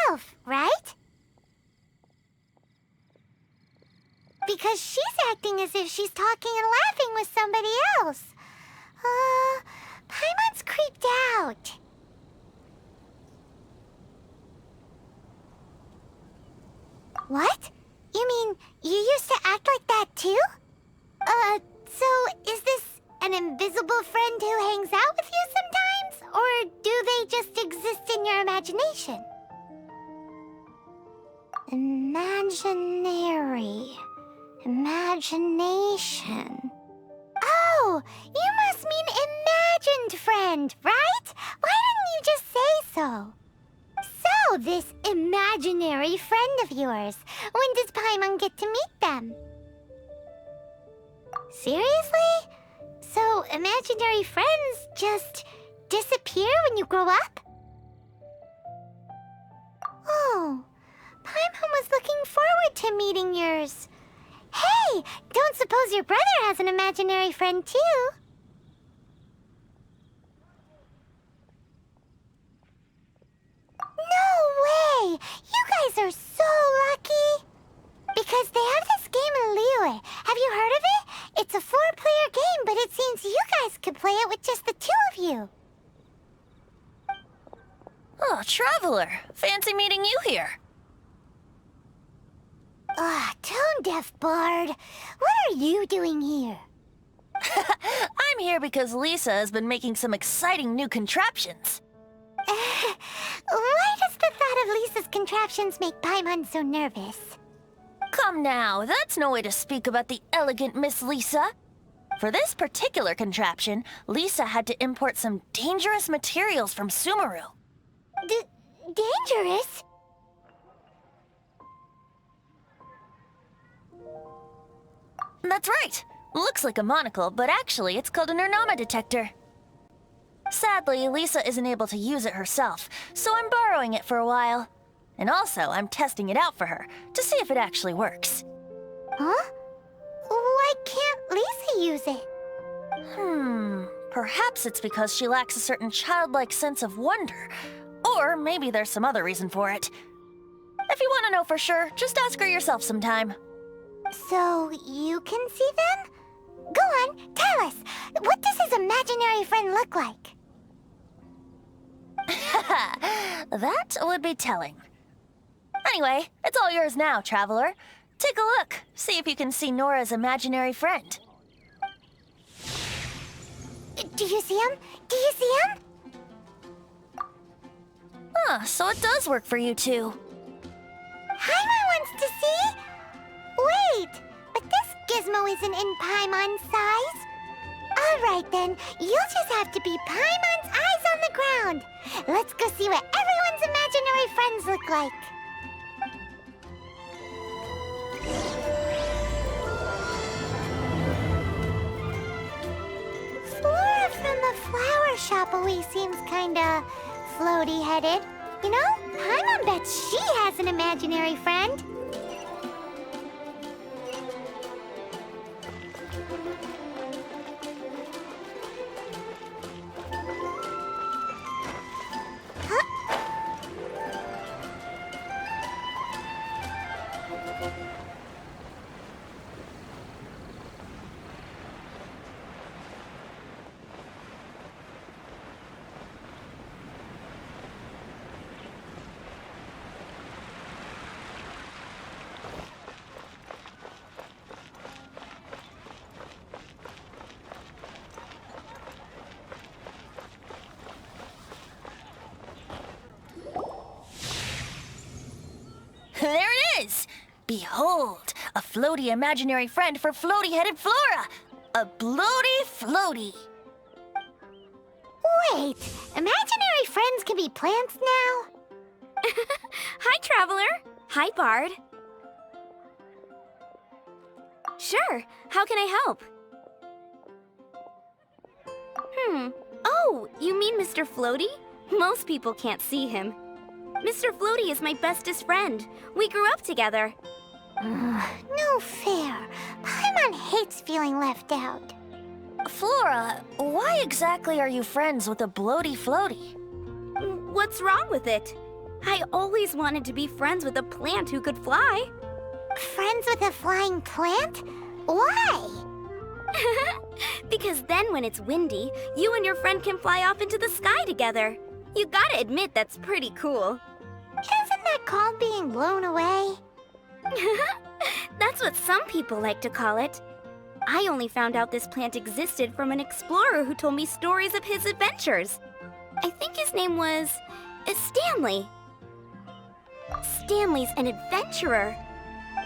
herself, right? Because she's acting as if she's talking and laughing with somebody else. Paimon's creeped out. What? You mean you used to act like that too? So is this an invisible friend who hangs out with you sometimes? Or do they just exist in your imagination? Imagination. Oh, you must mean imagined friend, right? Why didn't you just say so? So, this imaginary friend of yours, when does Paimon get to meet them? Seriously? So, imaginary friends just disappear when you grow up? Oh, Paimon was looking forward to meeting yours. Hey, don't suppose your brother has an imaginary friend too? No way! You guys are so lucky! Because they have this game in Liyue. Have you heard of it? It's a 4-player game, but it seems you guys could play it with just the 2 of you. Oh, Traveler! Fancy meeting you here. Tone-deaf bard. What are you doing here? I'm here because Lisa has been making some exciting new contraptions. Why does the thought of Lisa's contraptions make Paimon so nervous? Come now, that's no way to speak about the elegant Miss Lisa. For this particular contraption, Lisa had to import some dangerous materials from Sumeru. Dangerous? That's right. Looks like a monocle, but actually it's called an Ernama detector. Sadly, Lisa isn't able to use it herself, so I'm borrowing it for a while. And also, I'm testing it out for her, to see if it actually works. Huh? Why can't Lisa use it? Perhaps it's because she lacks a certain childlike sense of wonder. Or maybe there's some other reason for it. If you want to know for sure, just ask her yourself sometime. So, you can see them? Go on, tell us. What does his imaginary friend look like? That would be telling. Anyway, it's all yours now, Traveler. Take a look. See if you can see Nora's imaginary friend. Do you see him? Do you see him? So it does work for you two. Paimon wants to see? Wait, but this gizmo isn't in Paimon's size. Alright then, you'll just have to be Paimon's eyes on the ground. Let's go see what everyone's imaginary friends look like. Flora from the flower shop always seems kinda floaty-headed. You know, Paimon bets she has an imaginary friend. There it is! Behold, a floaty imaginary friend for floaty-headed Flora! A bloaty floaty! Wait, imaginary friends can be plants now? Hi, Traveler. Hi, Bard. Sure, how can I help? Oh, you mean Mr. Floaty? Most people can't see him. Mr. Floaty is my bestest friend. We grew up together. No fair. Paimon hates feeling left out. Flora, why exactly are you friends with a bloaty floaty? What's wrong with it? I always wanted to be friends with a plant who could fly. Friends with a flying plant? Why? Because then when it's windy, you and your friend can fly off into the sky together. You gotta admit that's pretty cool. Isn't that called being blown away? That's what some people like to call it. I only found out this plant existed from an explorer who told me stories of his adventures. I think his name was Stanley. Stanley's an adventurer.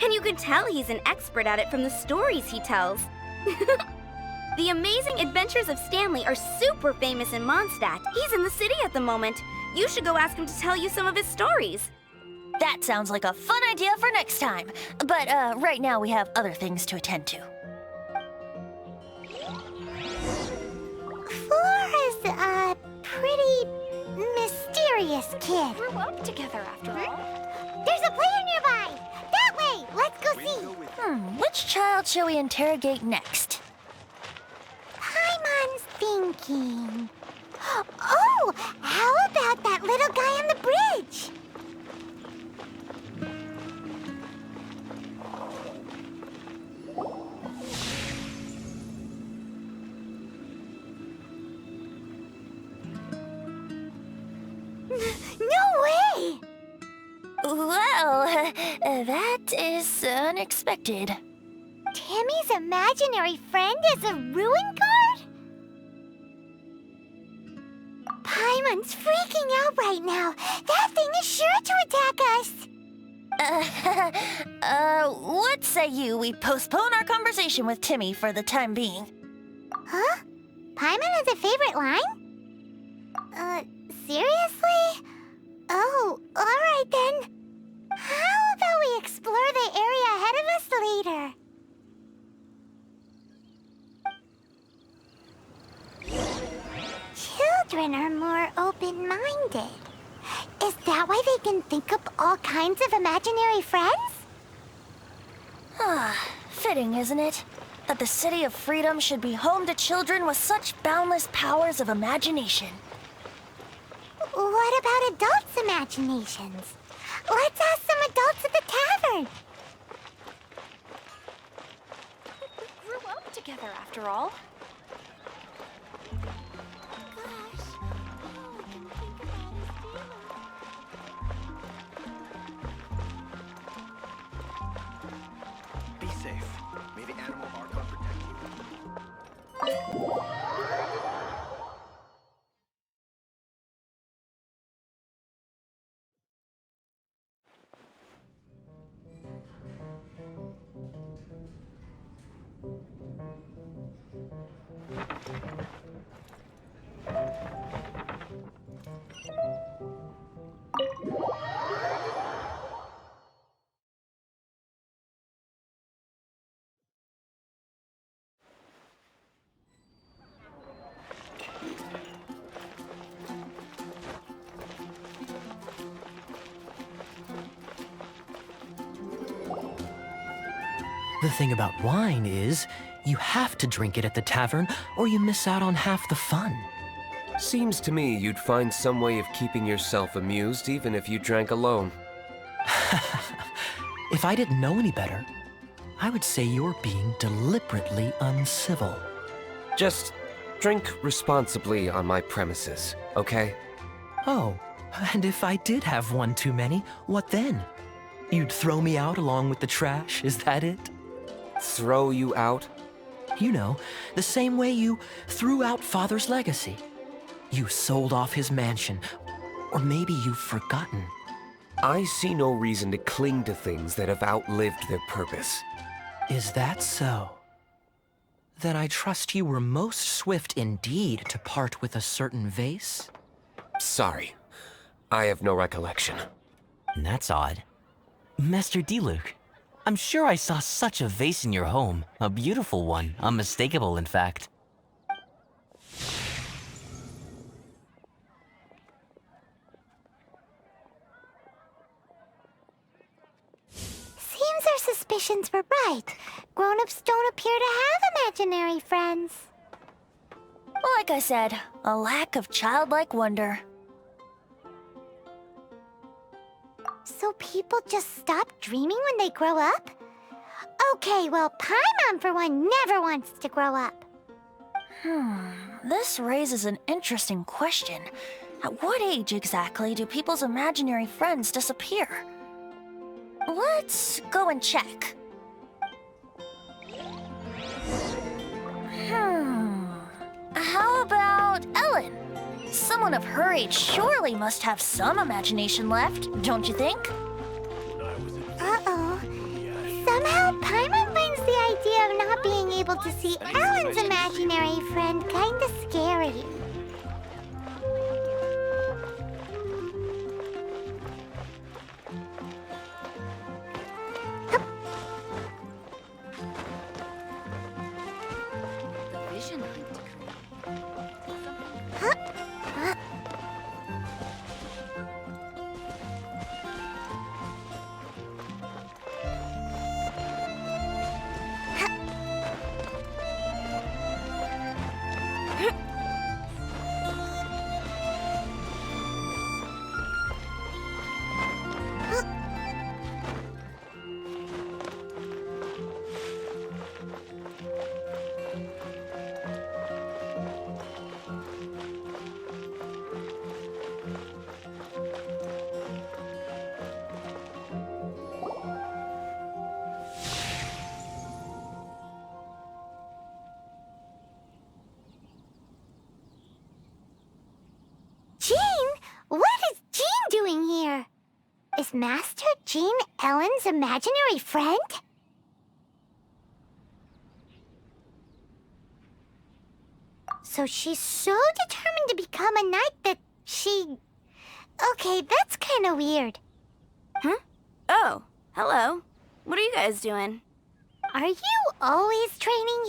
And you can tell he's an expert at it from the stories he tells. The Amazing Adventures of Stanley are super famous in Mondstadt. He's in the city at the moment. You should go ask him to tell you some of his stories. That sounds like a fun idea for next time. But right now we have other things to attend to. Flora's a pretty mysterious kid. Grew up together after all. There's a player nearby! That way! Let's go see! Which child shall we interrogate next? Paimon's thinking. Oh! How about that little guy on the bridge? No way! Well, that is unexpected. Timmy's imaginary friend is a ruin guard? Paimon's freaking out right now. That thing is sure to attack us. What say we postpone our conversation with Timmy for the time being? Huh? Paimon has a favorite line? Seriously? Oh, alright then. How about we explore the area ahead of us later? Children are more open-minded. Is that why they can think up all kinds of imaginary friends? Fitting, isn't it? That the City of Freedom should be home to children with such boundless powers of imagination. What about adults' imaginations? Let's ask some adults at the tavern. Grew up together after all. Gosh, all I can think about is Dylan. Be safe. May the animal Archon protect you. The thing about wine is, you have to drink it at the tavern, or you miss out on half the fun. Seems to me you'd find some way of keeping yourself amused even if you drank alone. If I didn't know any better, I would say you're being deliberately uncivil. Just drink responsibly on my premises, okay? Oh, and if I did have one too many, what then? You'd throw me out along with the trash, is that it? Throw you out? You know, the same way you threw out Father's legacy. You sold off his mansion, or maybe you've forgotten. I see no reason to cling to things that have outlived their purpose. Is that so? Then I trust you were most swift indeed to part with a certain vase? Sorry, I have no recollection. That's odd. Master D-Luke, I'm sure I saw such a vase in your home. A beautiful one, unmistakable in fact. Seems our suspicions were right. Grown-ups don't appear to have imaginary friends. Like I said, a lack of childlike wonder. So people just stop dreaming when they grow up? Okay, well, Paimon for one never wants to grow up. This raises an interesting question. At what age exactly do people's imaginary friends disappear? Let's go and check. How about Ellen? Someone of her age surely must have some imagination left, don't you think? Uh-oh. Somehow, Paimon finds the idea of not being able to see Ellen's imaginary friend kinda scary. Jean? What is Jean doing here? Is Master Jean Ellen's imaginary friend? So she's so determined to become a knight that she... Okay, that's kind of weird. Huh? Oh, hello. What are you guys doing? Are you always training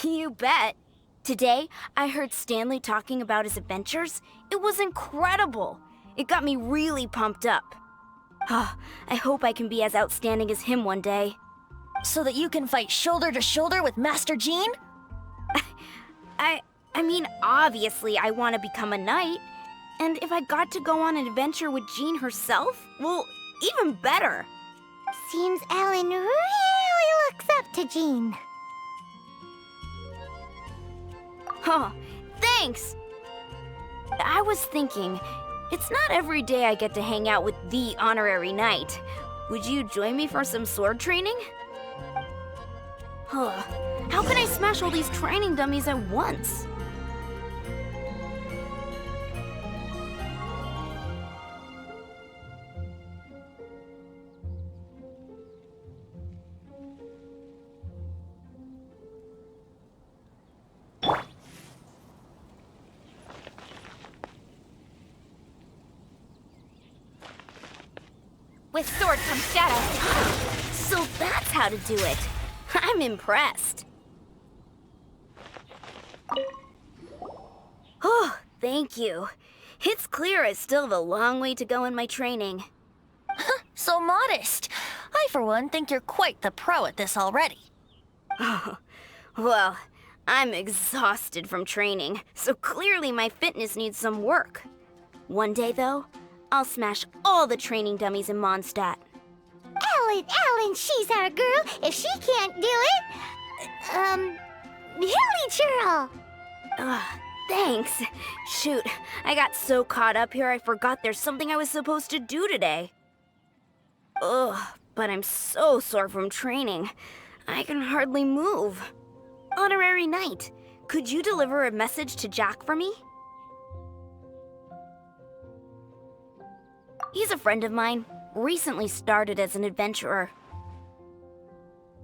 here? You bet. Today, I heard Stanley talking about his adventures. It was incredible. It got me really pumped up. I hope I can be as outstanding as him one day. So that you can fight shoulder to shoulder with Master Jean? I mean, obviously I want to become a knight. And if I got to go on an adventure with Jean herself, well, even better. Seems Ellen really looks up to Jean. Huh, thanks! I was thinking, it's not every day I get to hang out with the honorary knight. Would you join me for some sword training? Huh, how can I smash all these training dummies at once? With sword comes shadow. So that's how to do it. I'm impressed. Oh, thank you. It's clear I still have a long way to go in my training. So modest. I, for one, think you're quite the pro at this already. Oh, well, I'm exhausted from training, so clearly my fitness needs some work. One day, though, I'll smash all the training dummies in Mondstadt. Ellen, she's our girl. If she can't do it, Hilly Churl. Thanks. Shoot, I got so caught up here I forgot there's something I was supposed to do today. Ugh, but I'm so sore from training. I can hardly move. Honorary Knight, could you deliver a message to Jack for me? He's a friend of mine, recently started as an adventurer.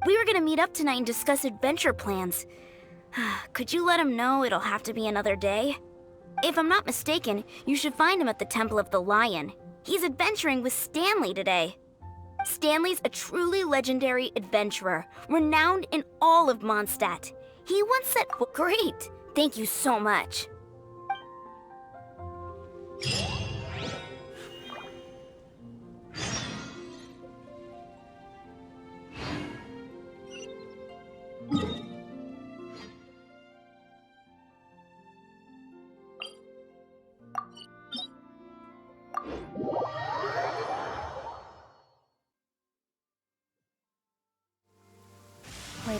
We were gonna meet up tonight and discuss adventure plans. Could you let him know it'll have to be another day? If I'm not mistaken, you should find him at the Temple of the Lion. He's adventuring with Stanley today. Stanley's a truly legendary adventurer, renowned in all of Mondstadt. He once said, well, great. Thank you so much.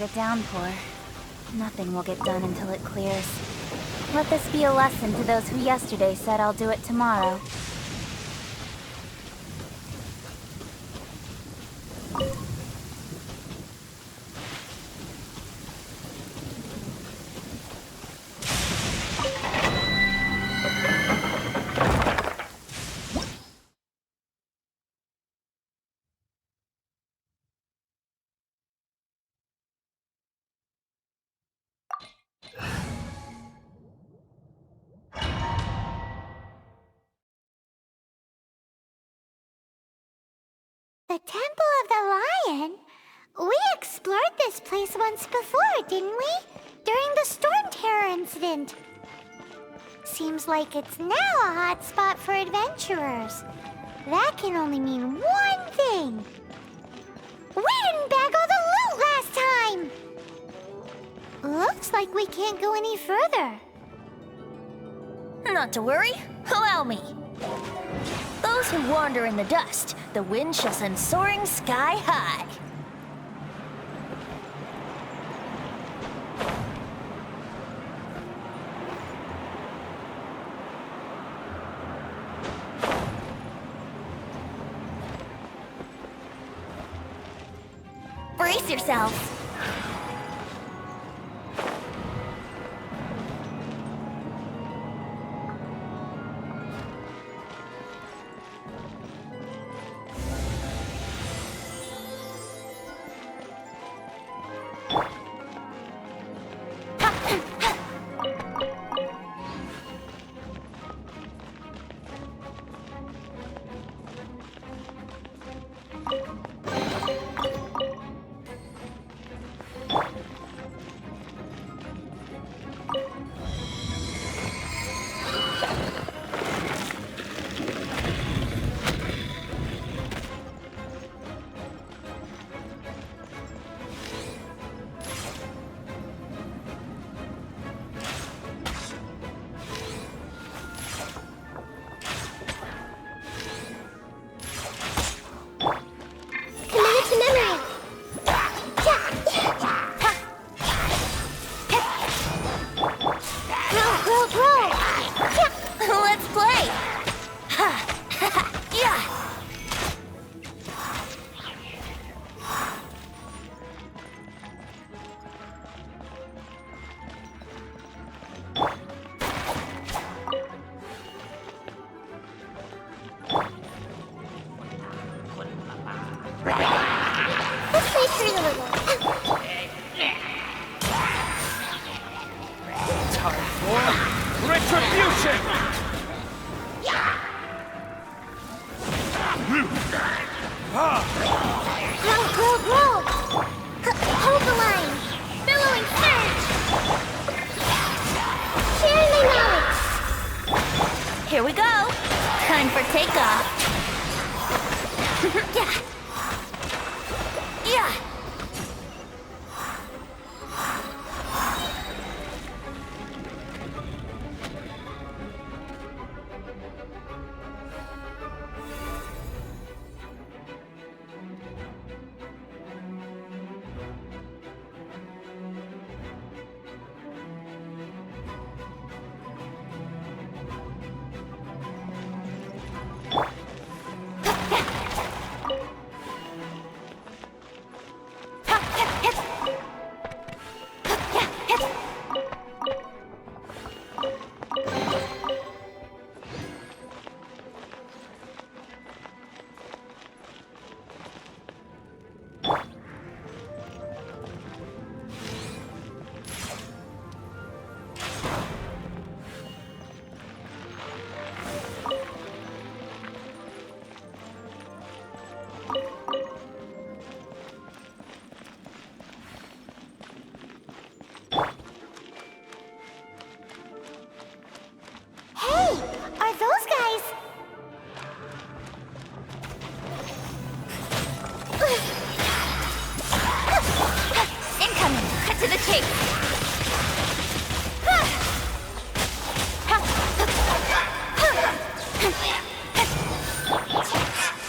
a downpour. Nothing will get done until it clears. Let this be a lesson to those who yesterday said I'll do it tomorrow. The Temple of the Lion? We explored this place once before, didn't we? During the Storm Terror incident. Seems like it's now a hot spot for adventurers. That can only mean one thing. We didn't bag all the loot last time! Looks like we can't go any further. Not to worry, allow me. Those who wander in the dust, the wind shall send soaring sky high. Brace yourselves. Let's play! Yeah! Let's play through the little. Time for retribution! Roll! Hold the line! Billowing surge! Share my knowledge! Here we go! Time for takeoff! Yeah! Yeah! Are those guys? Incoming! Cut to the chase!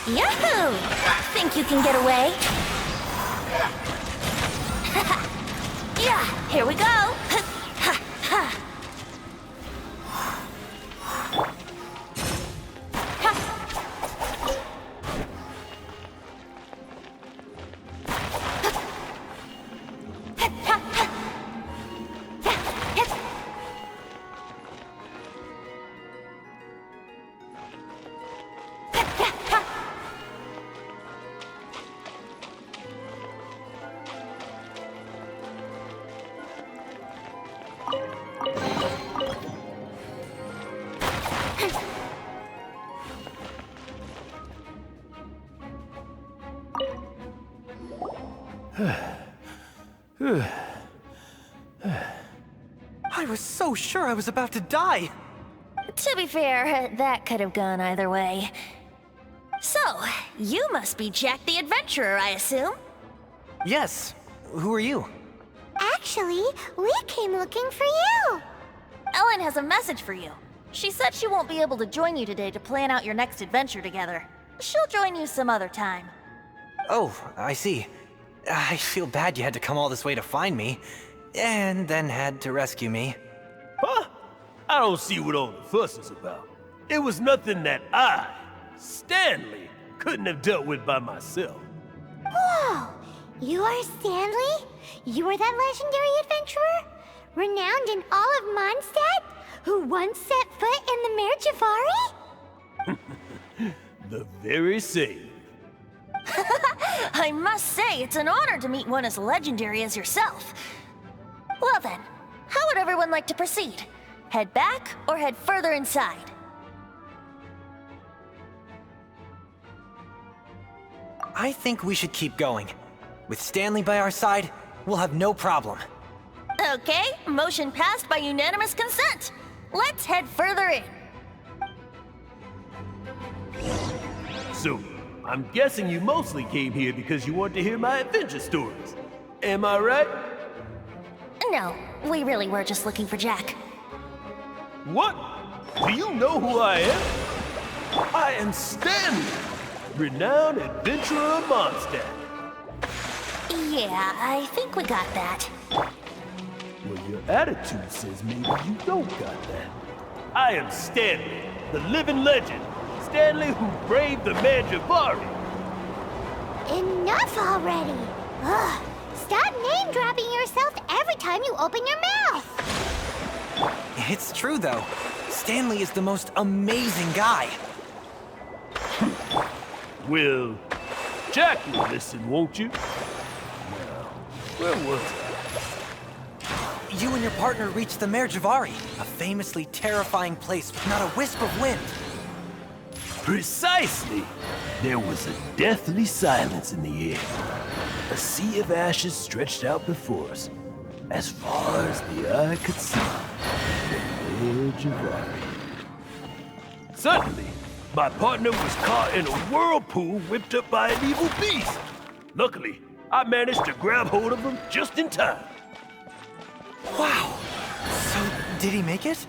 Yahoo! Think you can get away? Yeah, here we go. I was so sure I was about to die. To be fair, that could have gone either way. So, you must be Jack the Adventurer, I assume? Yes. Who are you? Actually, we came looking for you. Ellen has a message for you. She said she won't be able to join you today to plan out your next adventure together. She'll join you some other time. Oh, I see. I feel bad you had to come all this way to find me, and then had to rescue me. Huh? I don't see what all the fuss is about. It was nothing that I, Stanley, couldn't have dealt with by myself. Whoa! You are Stanley? You are that legendary adventurer? Renowned in all of Mondstadt? Who once set foot in the Mare Javari? The very same. I must say, it's an honor to meet one as legendary as yourself. Well then, how would everyone like to proceed? Head back or head further inside? I think we should keep going. With Stanley by our side, we'll have no problem. Okay, motion passed by unanimous consent. Let's head further in. So, I'm guessing you mostly came here because you want to hear my adventure stories. Am I right? No, we really were just looking for Jack. What? Do you know who I am? I am Stanley, renowned adventurer of Mondstadt. Yeah, I think we got that. Well, your attitude says maybe you don't got that. I am Stanley, the living legend. Stanley who braved the Mare Javari. Enough already! Ugh! Stop name-dropping yourself every time you open your mouth! It's true, though. Stanley is the most amazing guy. Well, Jack will listen, won't you? Now, where was I? You and your partner reached the Mare Javari, a famously terrifying place with not a wisp of wind. Precisely! There was a deathly silence in the air. A sea of ashes stretched out before us, as far as the eye could see. The Mare Javari. Suddenly, my partner was caught in a whirlpool whipped up by an evil beast. Luckily, I managed to grab hold of him just in time. Wow! So, did he make it?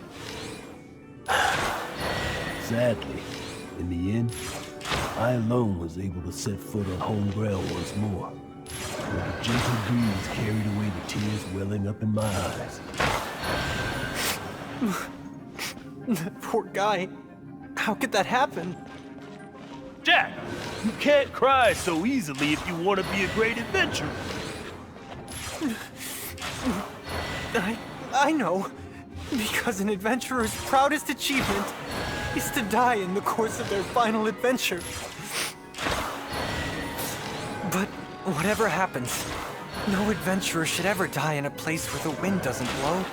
Sadly, in the end, I alone was able to set foot on home ground once more. Where the gentle breeze carried away the tears welling up in my eyes. That poor guy. How could that happen? Jack, you can't cry so easily if you want to be a great adventurer. I know. Because an adventurer's proudest achievement is to die in the course of their final adventure. But whatever happens, no adventurer should ever die in a place where the wind doesn't blow.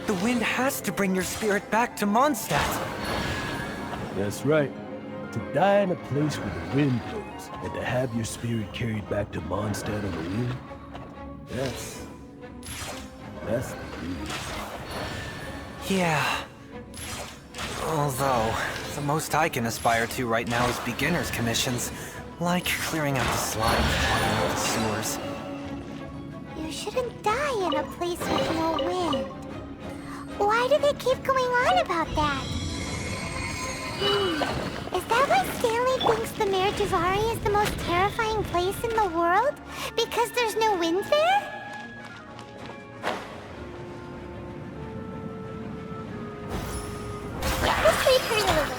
The wind has to bring your spirit back to Mondstadt. That's right. To die in a place where the wind blows, and to have your spirit carried back to Mondstadt on the wind, that's the beauty. Yeah. Although, the most I can aspire to right now is beginner's commissions, like clearing out the slime, clogging out the sewers. You shouldn't die in a place with no wind. Why do they keep going on about that? Is that why Stanley thinks the Mare Javari is the most terrifying place in the world? Because there's no wind there? hurry a little.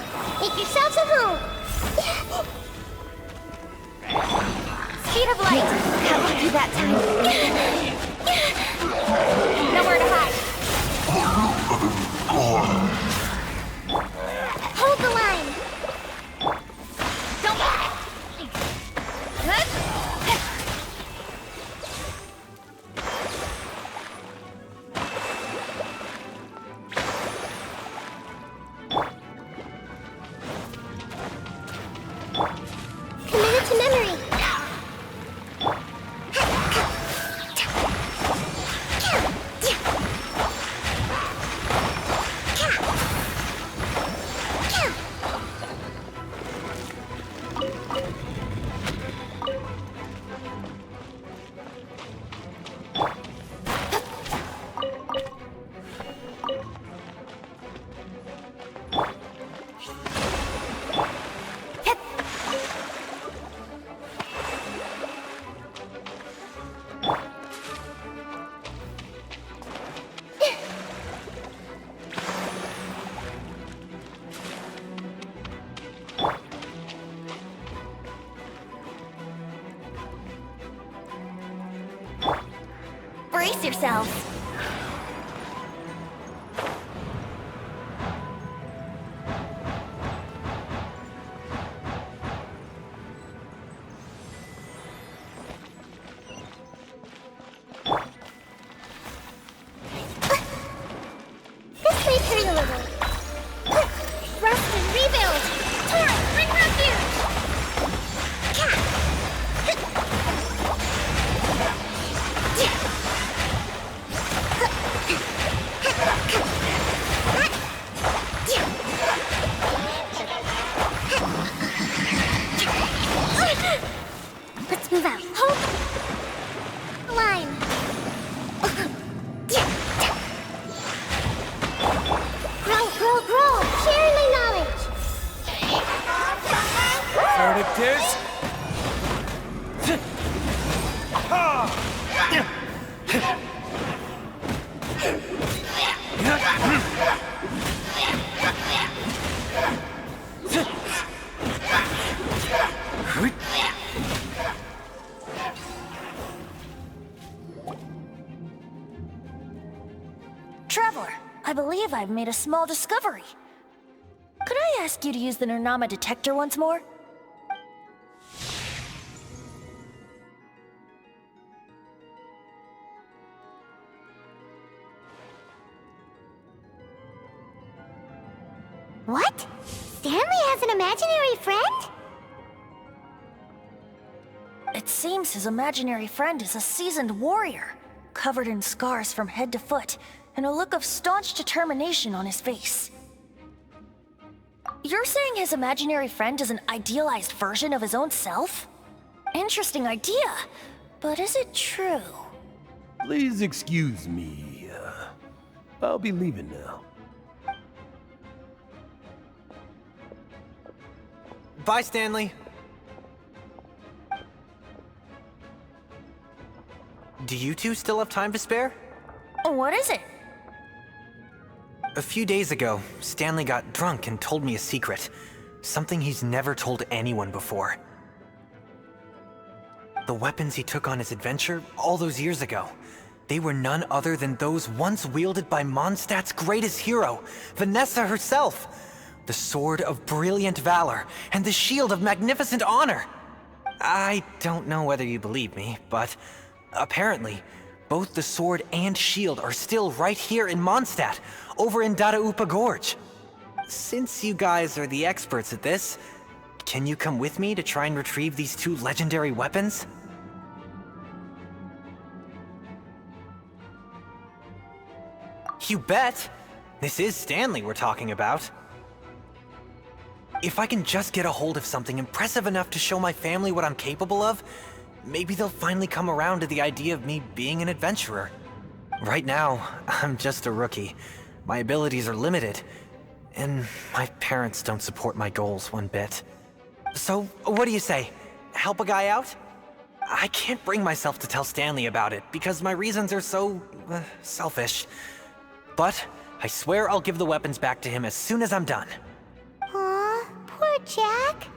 Make yourselves at home. Speed of light. Got lucky that time. Nowhere to hide. Hold the line. Don't back. Committed to memory. Brace yourselves. This may hurt a little. Rest and rebuild. Torrent, bring refuge. Let's move out. Hold the line. Grow. Sharing my knowledge. Verdict is... Traveler, I believe I've made a small discovery. Could I ask you to use the Nernama detector once more? What? Stanley has an imaginary friend? It seems his imaginary friend is a seasoned warrior, covered in scars from head to foot, and a look of staunch determination on his face. You're saying his imaginary friend is an idealized version of his own self? Interesting idea, but is it true? Please excuse me. I'll be leaving now. Bye, Stanley. Do you two still have time to spare? What is it? A few days ago, Stanley got drunk and told me a secret. Something he's never told anyone before. The weapons he took on his adventure all those years ago, they were none other than those once wielded by Mondstadt's greatest hero, Vanessa herself. The Sword of Brilliant Valor and the Shield of Magnificent Honor. I don't know whether you believe me, but apparently, both the sword and shield are still right here in Mondstadt, over in Dadaupa Gorge. Since you guys are the experts at this, can you come with me to try and retrieve these two legendary weapons? You bet! This is Stanley we're talking about. If I can just get a hold of something impressive enough to show my family what I'm capable of, maybe they'll finally come around to the idea of me being an adventurer. Right now, I'm just a rookie. My abilities are limited, and my parents don't support my goals one bit. So, what do you say? Help a guy out? I can't bring myself to tell Stanley about it, because my reasons are so, selfish. But I swear I'll give the weapons back to him as soon as I'm done. Jack.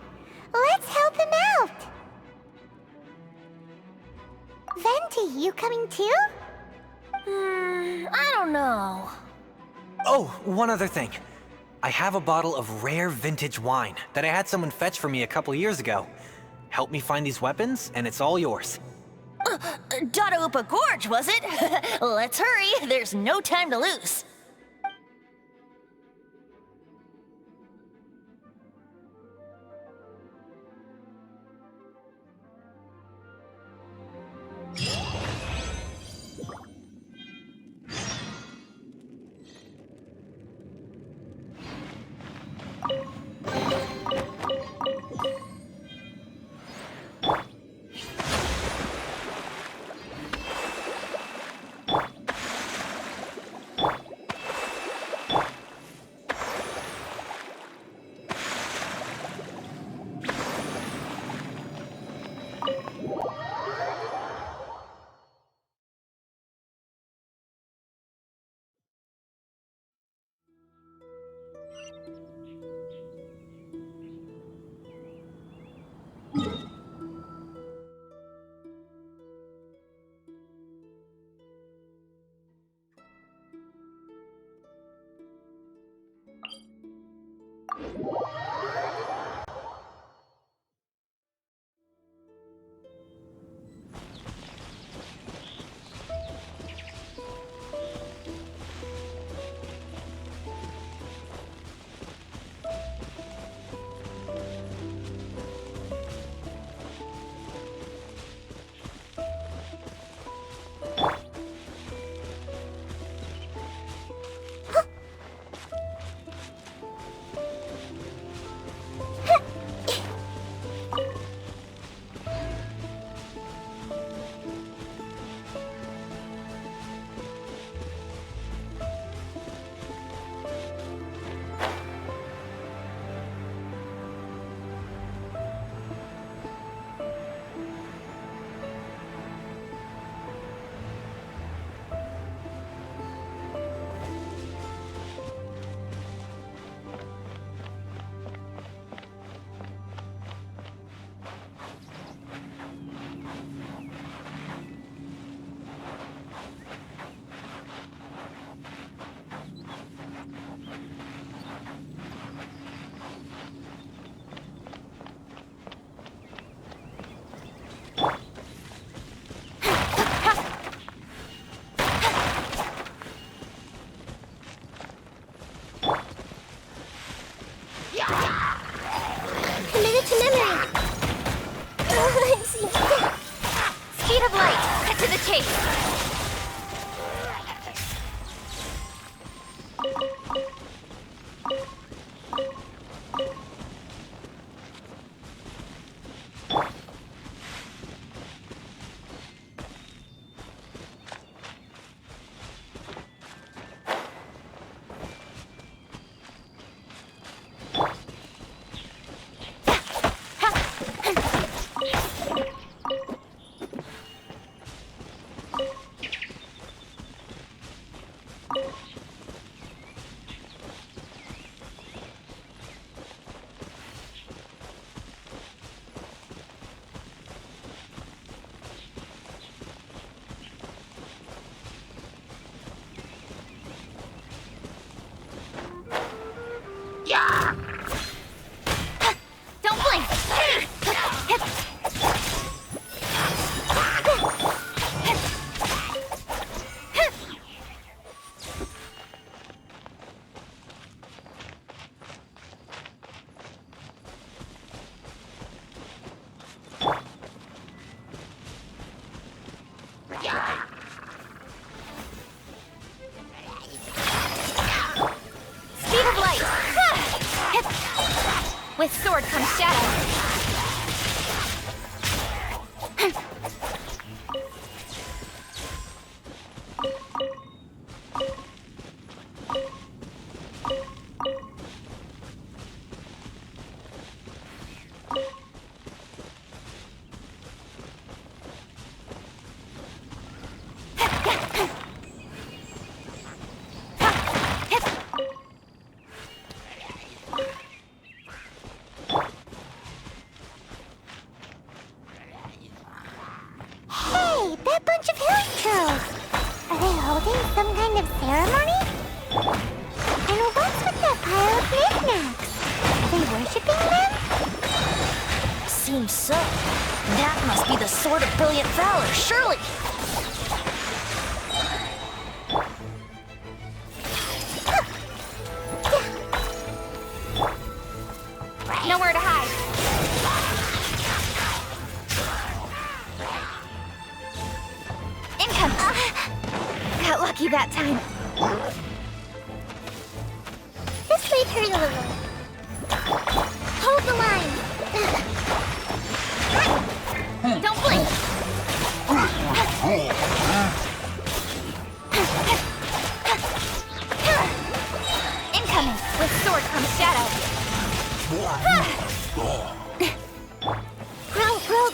Let's help him out. Venti, you coming too? I don't know. Oh, one other thing. I have a bottle of rare vintage wine that I had someone fetch for me a couple years ago. Help me find these weapons, and it's all yours. Dadaupa Gorge, was it? Let's hurry. There's no time to lose. Committed to memory. Speed of light. Cut to the chase. Don't blink! Speed of light! With sword comes shadow. ceremony? And what's with that pile of knickknacks? Are they worshipping them? Seems so. That must be the Sword of Brilliant Valor, surely! Nowhere to hide. Income! Got lucky that time. This way, Hurry. Hold the line. Don't blink. Incoming! With sword comes shadow.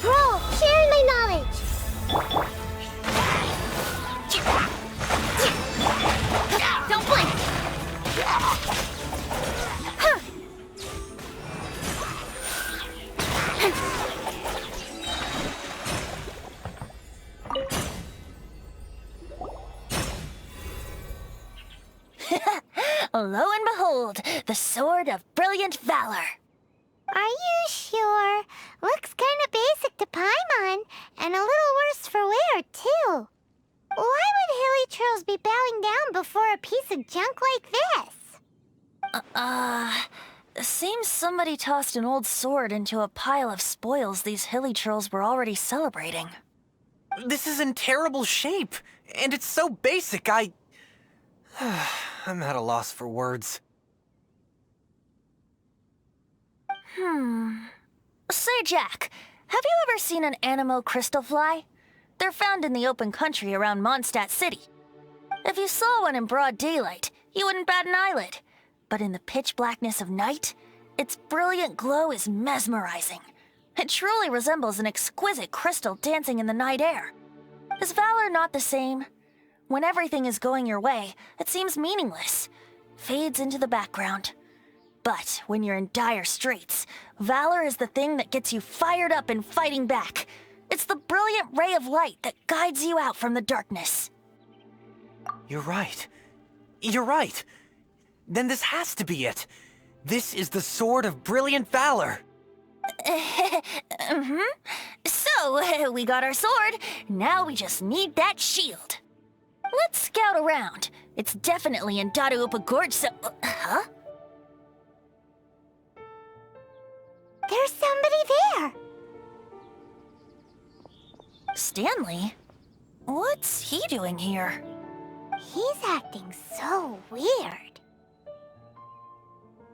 Grow. Sharing my knowledge. Don't blink. Lo and behold, the Sword of Brilliant Valor. Are you sure? Looks kinda basic to Paimon, and a little worse for wear, too. Why would Hilichurls be bowing down before a piece of junk like this? Seems somebody tossed an old sword into a pile of spoils these Hilichurls were already celebrating. This is in terrible shape, and it's so basic, I'm at a loss for words. Say, Jack, have you ever seen an Anemo crystal fly? They're found in the open country around Mondstadt City. If you saw one in broad daylight, you wouldn't bat an eyelid. But in the pitch blackness of night, its brilliant glow is mesmerizing. It truly resembles an exquisite crystal dancing in the night air. Is valor not the same? When everything is going your way, it seems meaningless, fades into the background. But when you're in dire straits, valor is the thing that gets you fired up and fighting back. It's the brilliant ray of light that guides you out from the darkness. You're right. You're right. Then this has to be it. This is the Sword of Brilliant Valor. So, we got our sword. Now we just need that shield. Let's scout around. It's definitely in Dadaupa Gorge, so... Huh? There's somebody there. Stanley? What's he doing here? He's acting so weird.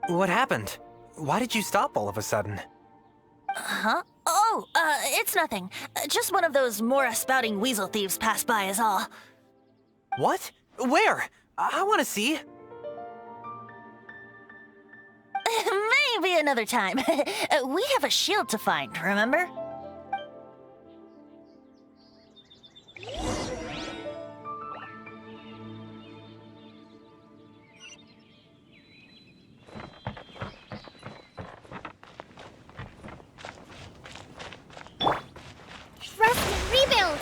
What happened? Why did you stop all of a sudden? Huh? Oh, it's nothing. Just one of those Mora-spouting weasel thieves passed by is all. What? Where? I want to see. Maybe another time. We have a shield to find, remember? Rusty, rebuild!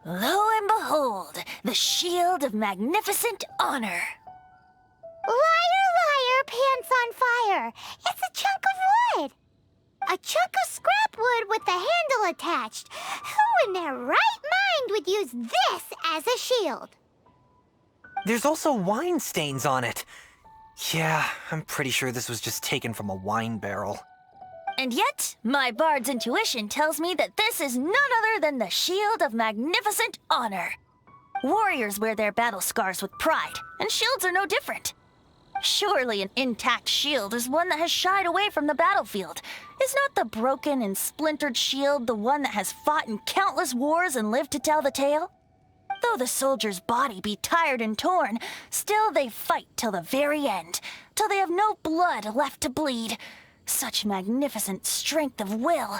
Lo and behold, the shield of magnificent honor. Liar, liar, pants on fire. It's a chunk of wood. A chunk of scrap wood with the handle attached. Who in their right mind would use this as a shield? There's also wine stains on it. Yeah, I'm pretty sure this was just taken from a wine barrel. And yet, my bard's intuition tells me that this is none other than the shield of magnificent honor. Warriors wear their battle scars with pride, and shields are no different. Surely an intact shield is one that has shied away from the battlefield. Is not the broken and splintered shield the one that has fought in countless wars and lived to tell the tale? Though the soldier's body be tired and torn, still they fight till the very end, till they have no blood left to bleed. Such magnificent strength of will.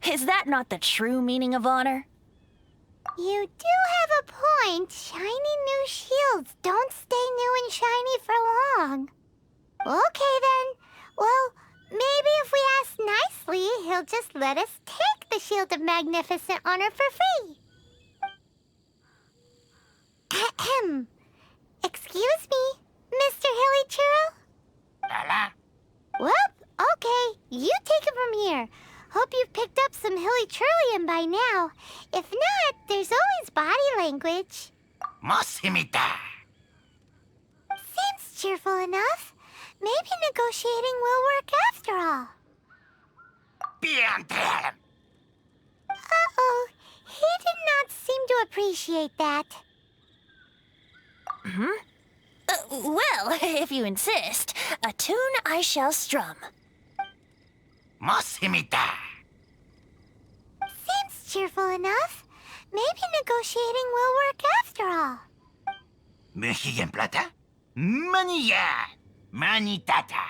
Is that not the true meaning of honor? You do have a point. Shiny new shields don't stay new and shiny for long. Okay then. Well, maybe if we ask nicely, he'll just let us take the Shield of Magnificent Honor for free. Ahem. Excuse me, Mr. Hilly Churro? Well, okay. You take it from here. Hope you've picked up some Hilly Churlian by now. If not, there's always body language. Mosimita. Seems cheerful enough. Maybe negotiating will work after all. Piantrealam. Uh-oh. He did not seem to appreciate that. Well, if you insist, a tune I shall strum. Mosimita. Seems cheerful enough. Maybe negotiating will work after all. Mexican plata? Manilla. Manitata.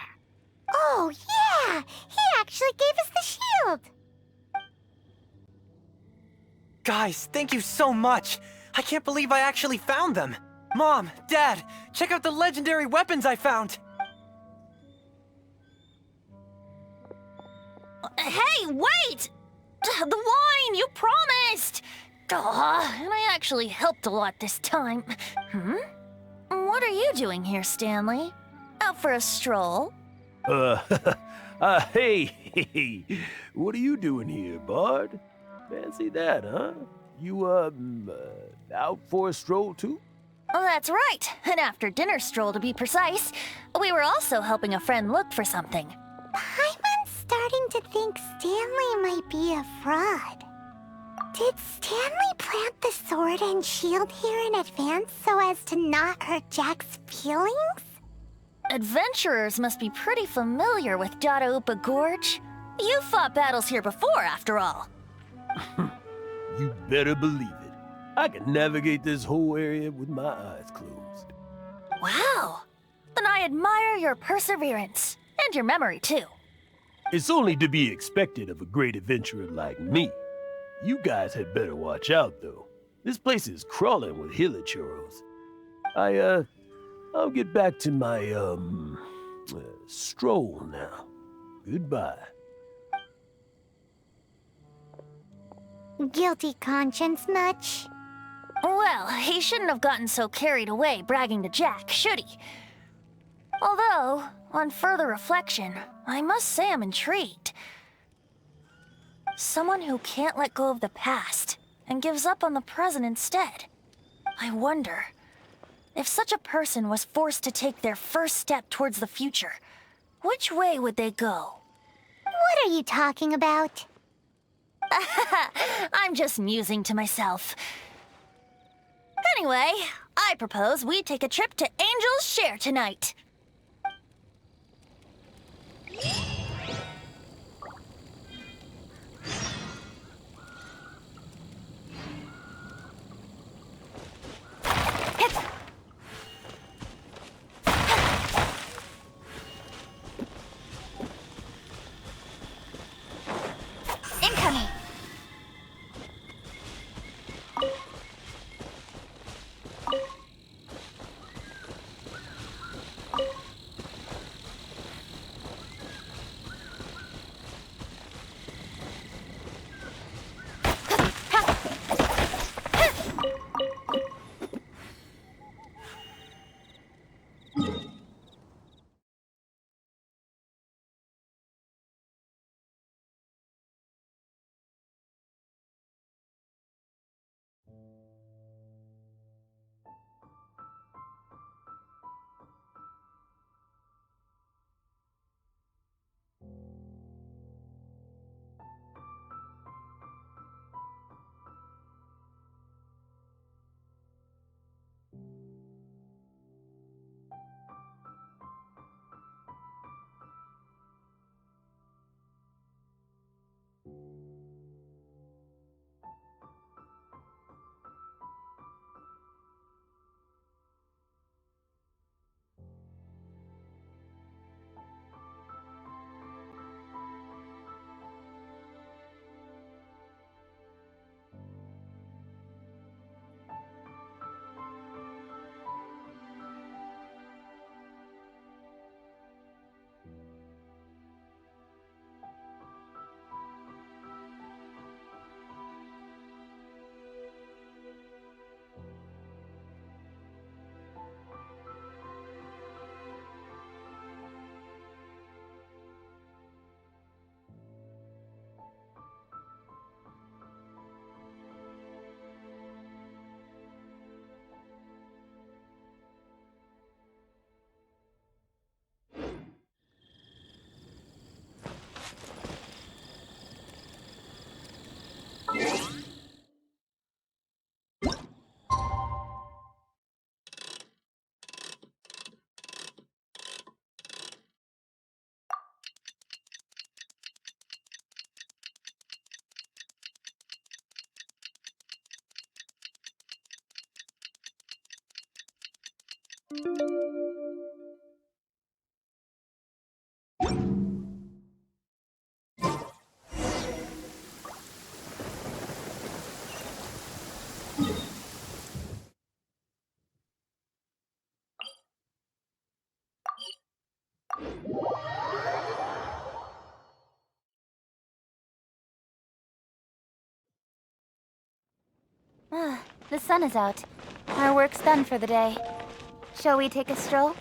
Oh, yeah! He actually gave us the shield! Guys, thank you so much! I can't believe I actually found them! Mom, Dad, check out the legendary weapons I found! Hey, wait! The wine, you promised! And I actually helped a lot this time. What are you doing here, Stanley? Out for a stroll? Hey, what are you doing here, Bard? Fancy that, huh? You, out for a stroll too? Oh, that's right. An after-dinner stroll, to be precise. We were also helping a friend look for something. Paimon's starting to think Stanley might be a fraud. Did Stanley plant the sword and shield here in advance so as to not hurt Jack's feelings? Adventurers must be pretty familiar with Dadaupa Gorge. You fought battles here before, after all. You better believe it. I can navigate this whole area with my eyes closed. Wow. Then I admire your perseverance. And your memory, too. It's only to be expected of a great adventurer like me. You guys had better watch out, though. This place is crawling with hilichurros. I'll get back to my, stroll now. Goodbye. Guilty conscience much? Well, he shouldn't have gotten so carried away bragging to Jack, should he? Although, on further reflection, I must say I'm intrigued. Someone who can't let go of the past and gives up on the present instead. I wonder, if such a person was forced to take their first step towards the future, which way would they go? What are you talking about? I'm just musing to myself. Anyway, I propose we take a trip to Angel's Share tonight. Incoming. The sun is out. Our work's done for the day. Shall we take a stroll?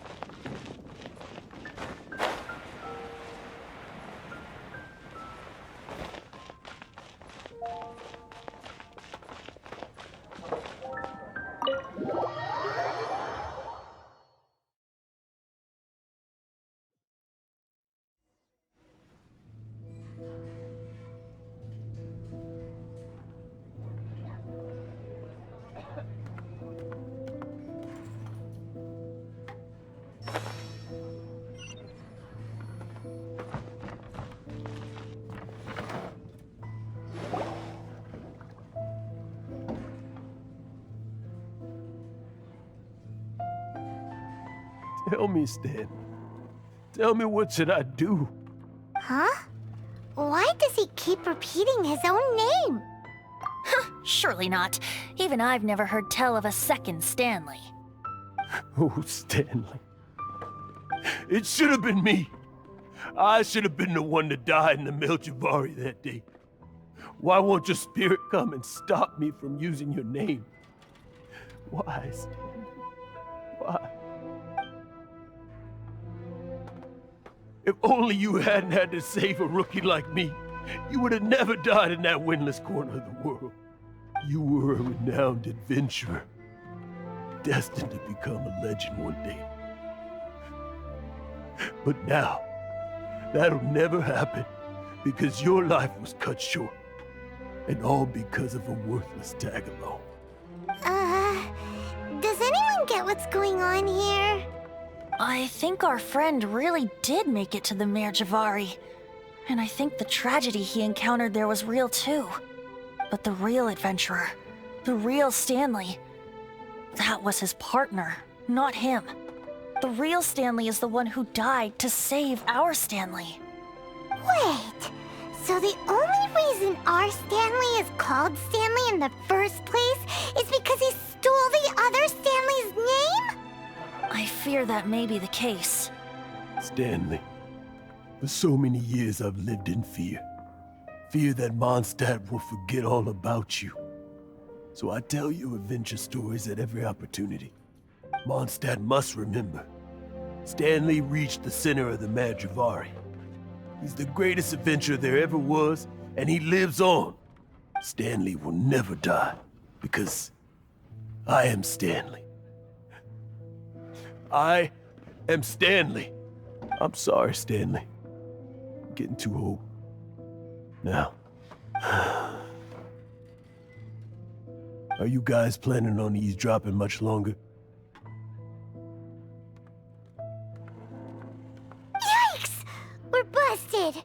Tell me, Stan. Tell me, what should I do? Huh? Why does he keep repeating his own name? Surely not. Even I've never heard tell of a second Stanley. Oh, Stanley. It should have been me. I should have been the one that died in the Melchivari that day. Why won't your spirit come and stop me from using your name? Why, Stanley? Why? If only you hadn't had to save a rookie like me, you would have never died in that windless corner of the world. You were a renowned adventurer, destined to become a legend one day. But now, that'll never happen, because your life was cut short, and all because of a worthless tag-along. Does anyone get what's going on here? I think our friend really did make it to the Merjavari. And I think the tragedy he encountered there was real too. But the real adventurer, the real Stanley, that was his partner, not him. The real Stanley is the one who died to save our Stanley. Wait, so the only reason our Stanley is called Stanley in the first place is because he stole the other Stanley's name? I fear that may be the case. Stanley, for so many years I've lived in fear. Fear that Mondstadt will forget all about you. So I tell you adventure stories at every opportunity. Mondstadt must remember. Stanley reached the center of the Madrivari. He's the greatest adventurer there ever was, and he lives on. Stanley will never die, because I am Stanley. I am Stanley. I'm sorry, Stanley. I'm getting too old. Now, are you guys planning on eavesdropping much longer? Yikes! We're busted!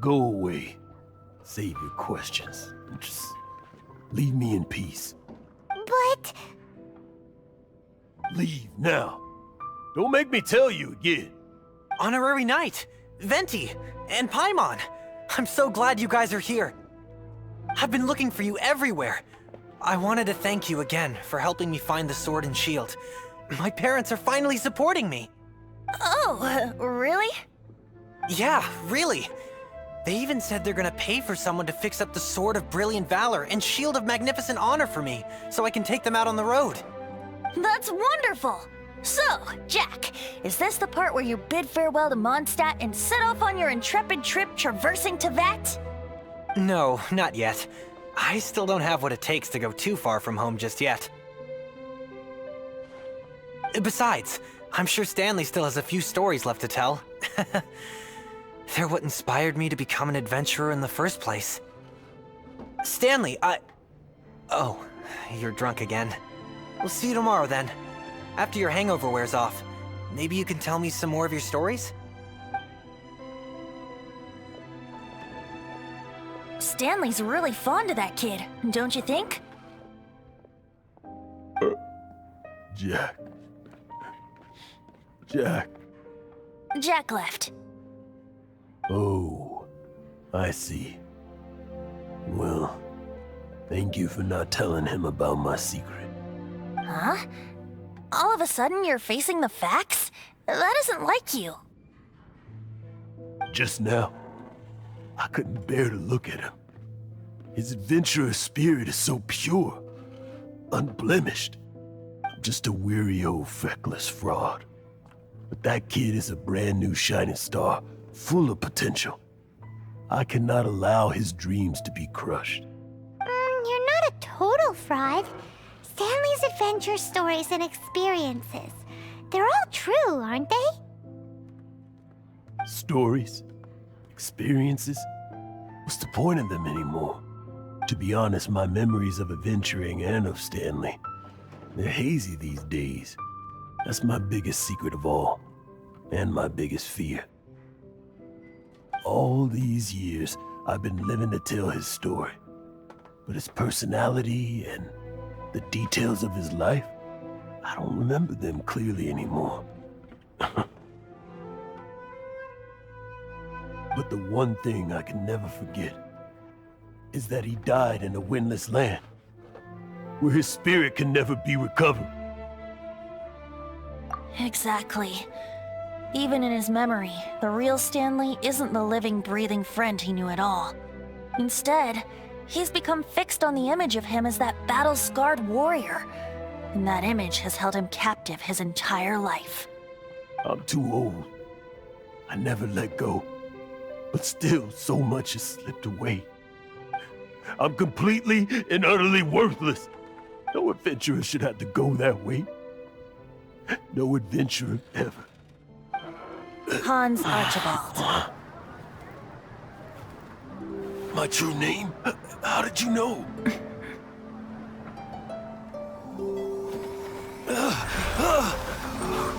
Go away. Save your questions. And just leave me in peace. But... Leave now. Don't make me tell you again. Honorary Knight, Venti, and Paimon. I'm so glad you guys are here. I've been looking for you everywhere. I wanted to thank you again for helping me find the sword and shield. My parents are finally supporting me. Oh, really? Yeah, really. They even said they're gonna pay for someone to fix up the Sword of Brilliant Valor and Shield of Magnificent Honor for me, so I can take them out on the road. That's wonderful! So, Jack, is this the part where you bid farewell to Mondstadt and set off on your intrepid trip traversing Tevat? No, not yet. I still don't have what it takes to go too far from home just yet. Besides, I'm sure Stanley still has a few stories left to tell. They're what inspired me to become an adventurer in the first place. Stanley, Oh, you're drunk again. We'll see you tomorrow then. After your hangover wears off, maybe you can tell me some more of your stories? Stanley's really fond of that kid, don't you think? Jack. Jack. Jack left. Oh, I see. Well, thank you for not telling him about my secret. Huh? All of a sudden you're facing the facts? That isn't like you. Just now, I couldn't bear to look at him. His adventurous spirit is so pure, unblemished. I'm just a weary old feckless fraud. But that kid is a brand new shining star, full of potential. I cannot allow his dreams to be crushed. You're not a total fraud. Stanley's adventure stories and experiences. They're all true, aren't they? Stories? Experiences? What's the point of them anymore? To be honest, my memories of adventuring and of Stanley, they're hazy these days. That's my biggest secret of all, and my biggest fear. All these years, I've been living to tell his story. But his personality and the details of his life, I don't remember them clearly anymore. But the one thing I can never forget is that he died in a windless land, where his spirit can never be recovered. Exactly. Even in his memory, the real Stanley isn't the living, breathing friend he knew at all. Instead, he's become fixed on the image of him as that battle-scarred warrior. And that image has held him captive his entire life. I'm too old. I never let go. But still, so much has slipped away. I'm completely and utterly worthless. No adventurer should have to go that way. No adventurer ever. Hans Archibald. My true name? How did you know?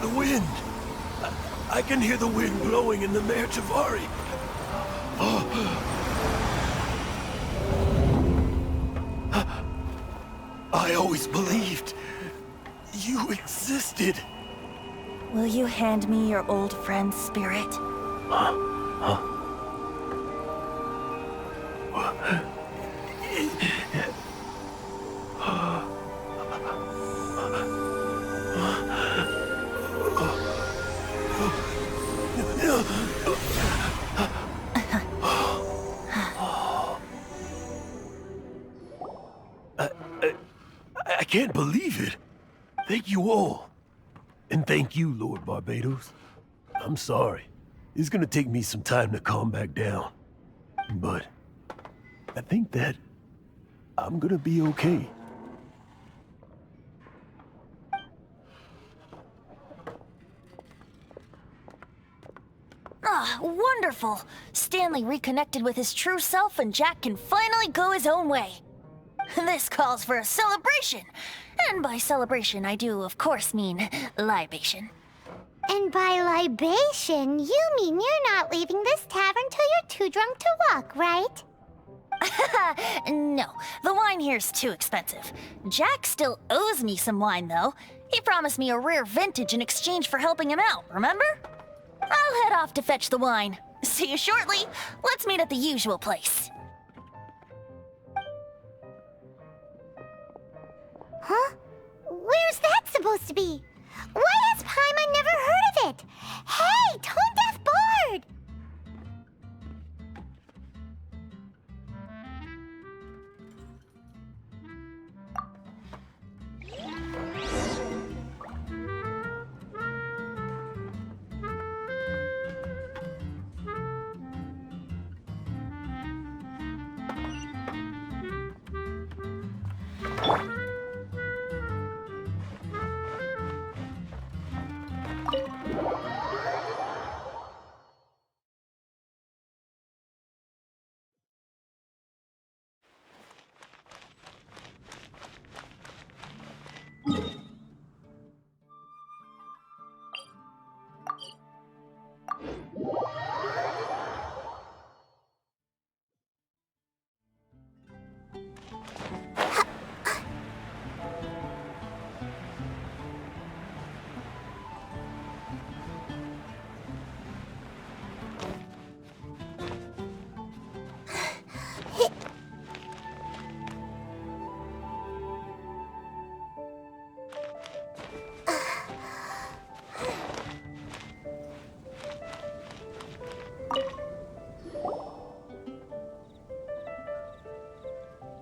The wind. I can hear the wind blowing in the Mare Javari. I always believed you existed. Will you hand me your old friend's spirit? I can't believe it. Thank you all. And thank you, Lord Barbados. I'm sorry. It's gonna take me some time to calm back down. But I think that I'm gonna be okay. Ah, wonderful! Stanley reconnected with his true self and Jack can finally go his own way. This calls for a celebration. And by celebration, I do, of course, mean libation. And by libation, you mean you're not leaving this tavern till you're too drunk to walk, right? No, the wine here's too expensive. Jack still owes me some wine, though. He promised me a rare vintage in exchange for helping him out, remember? I'll head off to fetch the wine. See you shortly. Let's meet at the usual place. Huh? Where's that supposed to be? Why has Paimon never heard of it? Hey, Tone Deaf Bard!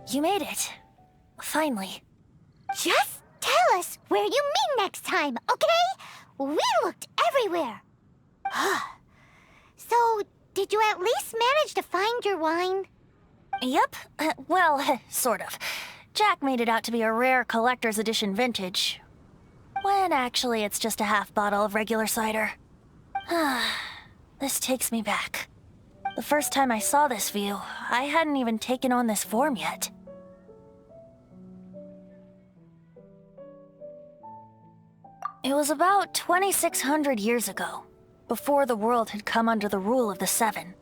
You made it. Finally. Just tell us where you meet next time, okay? We looked everywhere. So, did you at least manage to find your wine? Yep. Well, sort of. Jack made it out to be a rare collector's edition vintage, when actually it's just a half bottle of regular cider. This takes me back. The first time I saw this view, I hadn't even taken on this form yet. It was about 2,600 years ago, before the world had come under the rule of the Seven.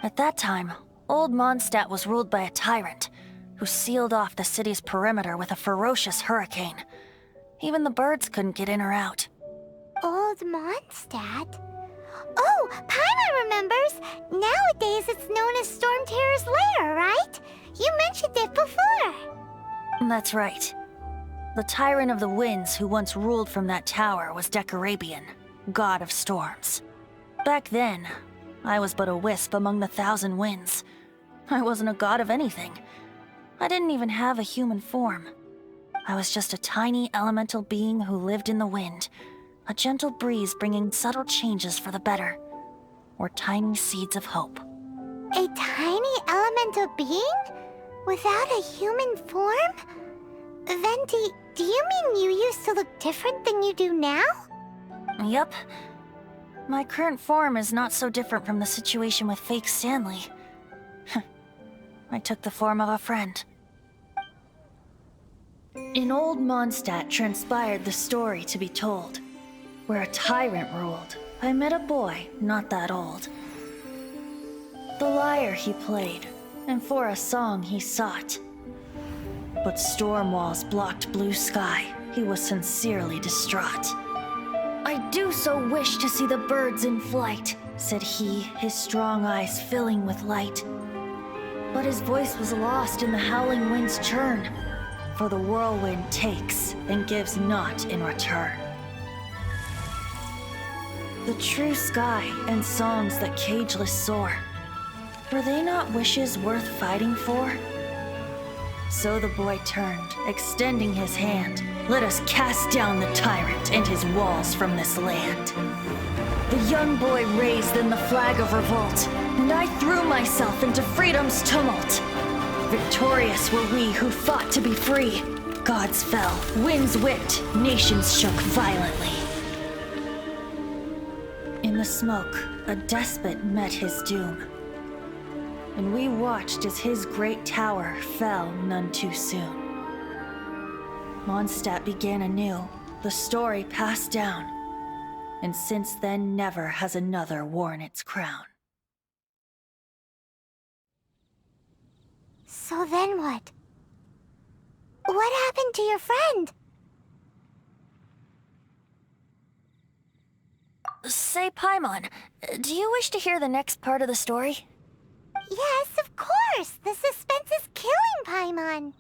At that time, Old Mondstadt was ruled by a tyrant who sealed off the city's perimeter with a ferocious hurricane. Even the birds couldn't get in or out. Old Mondstadt? Oh, Paimon remembers! Nowadays it's known as Storm Terror's lair, right? You mentioned it before. That's right. The Tyrant of the Winds who once ruled from that tower was Decarabian, god of storms. Back then, I was but a wisp among the 1,000 winds. I wasn't a god of anything. I didn't even have a human form. I was just a tiny elemental being who lived in the wind, a gentle breeze bringing subtle changes for the better, or tiny seeds of hope. A tiny elemental being? Without a human form? Venti, do you mean you used to look different than you do now? Yup. My current form is not so different from the situation with fake Stanley. I took the form of a friend. In Old Mondstadt transpired the story to be told. Where a tyrant ruled, I met a boy not that old. The lyre he played, and for a song he sought. But storm walls blocked blue sky, he was sincerely distraught. I do so wish to see the birds in flight, said he, his strong eyes filling with light. But his voice was lost in the howling wind's churn, for the whirlwind takes and gives not in return. The true sky and songs that cageless soar, were they not wishes worth fighting for? So the boy turned, extending his hand. Let us cast down the tyrant and his walls from this land. The young boy raised then the flag of revolt, and I threw myself into freedom's tumult. Victorious were we who fought to be free. Gods fell, winds whipped, nations shook violently. In the smoke, a despot met his doom. And we watched as his great tower fell none too soon. Mondstadt began anew, the story passed down, and since then never has another worn its crown. So then what? What happened to your friend? Say, Paimon, do you wish to hear the next part of the story? Yes, of course! The suspense is killing Paimon!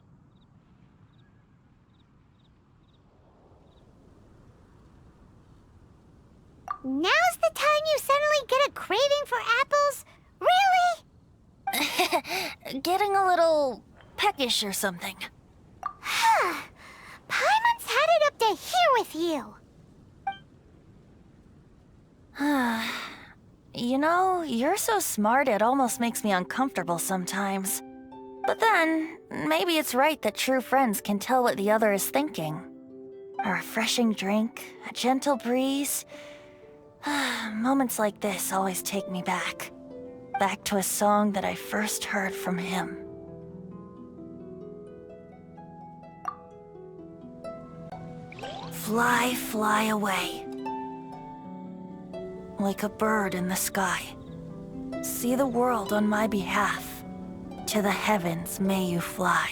Now's the time you suddenly get a craving for apples? Really? Getting a little peckish or something. Paimon's had it up to here with you! You know, you're so smart it almost makes me uncomfortable sometimes. But then, maybe it's right that true friends can tell what the other is thinking. A refreshing drink, a gentle breeze. Moments like this always take me back. Back to a song that I first heard from him. Fly, fly away. Like a bird in the sky. See the world on my behalf. To the heavens may you fly.